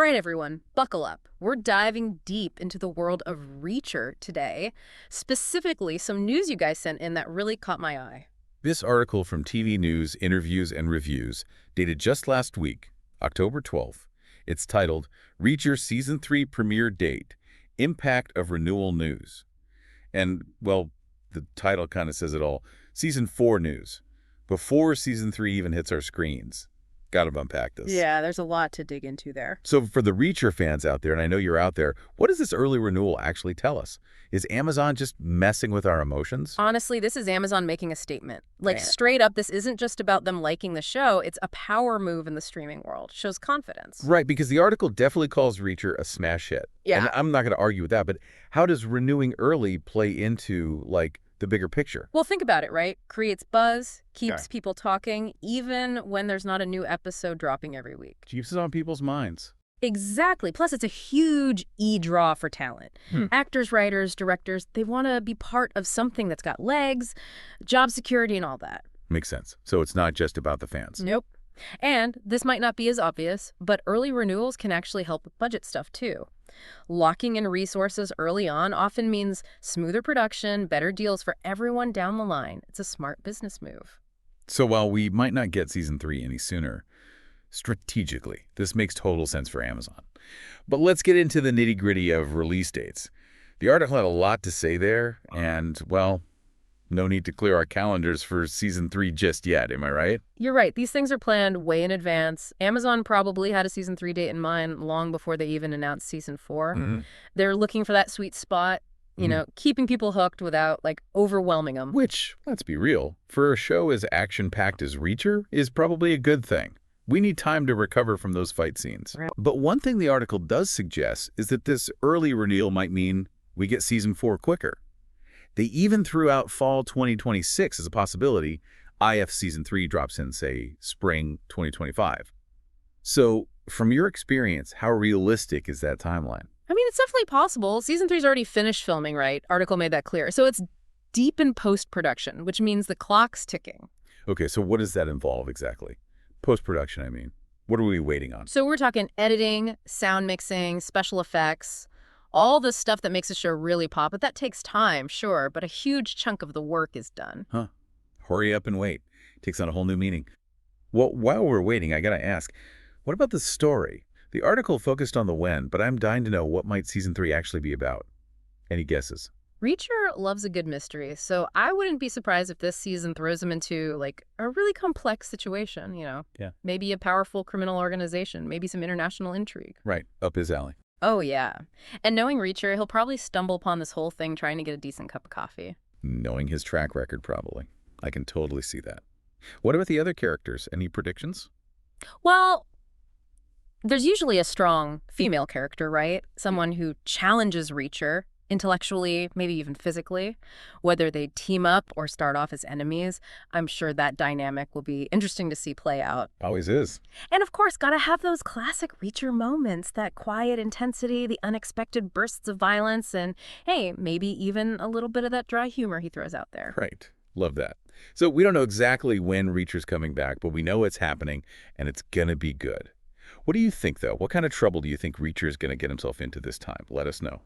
All right, everyone, buckle up. We're diving deep into the world of Reacher today, specifically some news you guys sent in that really caught my eye. This article from TV News, Interviews and Reviews, dated just last week, October 12th. It's titled, Reacher Season 3 Premiere Date, Impact of Renewal News. And, well, the title kind of says it all. Season 4 news, before Season 3 even hits our screens. Got to unpack this. Yeah, there's a lot to dig into there. So for the Reacher fans out there, and I know you're out there, what does this early renewal actually tell us? Is Amazon just messing with our emotions? Honestly, this is Amazon making a statement. Like, Man. straight up, this isn't just about them liking the show. It's a power move in the streaming world. Shows confidence. Right, because the article definitely calls Reacher a smash hit. Yeah. And I'm not going to argue with that, but how does renewing early play into, like, the bigger picture? Well, think about it, right? Creates buzz, keeps Okay. people talking, even when there's not a new episode dropping every week. Keeps it on people's minds. Exactly. Plus, it's a huge e-draw for talent. Actors, writers, directors, they want to be part of something that's got legs, job security, and all that. Makes sense. So it's not just about the fans. Nope. And this might not be as obvious, but early renewals can actually help with budget stuff, too. Locking in resources early on often means smoother production, better deals for everyone down the line. It's a smart business move. So while we might not get Season 3 any sooner, strategically, this makes total sense for Amazon. But let's get into the nitty-gritty of release dates. The article had a lot to say there, and, well, no need to clear our calendars for Season 3 just yet, am I right? You're right. These things are planned way in advance. Amazon probably had a Season 3 date in mind long before they even announced Season 4. They're looking for that sweet spot, you know, keeping people hooked without, like, overwhelming them. Which, let's be real, for a show as action-packed as Reacher is probably a good thing. We need time to recover from those fight scenes. Right. But one thing the article does suggest is that this early renewal might mean we get Season 4 quicker. They even threw out fall 2026 as a possibility. IF Season 3 drops in, say, spring 2025. So, from your experience, how realistic is that timeline? I mean, it's definitely possible. Season 3's already finished filming, right? Article made that clear. So it's deep in post-production, which means the clock's ticking. Okay, so what does that involve exactly? Post-production, I mean. What are we waiting on? So we're talking editing, sound mixing, special effects, all the stuff that makes a show really pop. But that takes time, sure, but a huge chunk of the work is done. Huh. Hurry up and wait. Takes on a whole new meaning. Well, while we're waiting, I gotta ask, what about the story? The article focused on the when, but I'm dying to know what might Season 3 actually be about. Any guesses? Reacher loves a good mystery, so I wouldn't be surprised if this season throws him into, like, a really complex situation, you know? Yeah. Maybe a powerful criminal organization, maybe some international intrigue. Right, up his alley. Oh, yeah. And knowing Reacher, he'll probably stumble upon this whole thing trying to get a decent cup of coffee. Knowing his track record, probably. I can totally see that. What about the other characters? Any predictions? Well, there's usually a strong female character, right? Someone who challenges Reacher intellectually, maybe even physically. Whether they team up or start off as enemies, I'm sure that dynamic will be interesting to see play out. Always is. And of course, gotta have those classic Reacher moments, that quiet intensity, the unexpected bursts of violence, and hey, maybe even a little bit of that dry humor he throws out there. Right. Love that. So we don't know exactly when Reacher's coming back, but we know it's happening, and it's gonna be good. What do you think, though? What kind of trouble do you think Reacher's gonna get himself into this time? Let us know.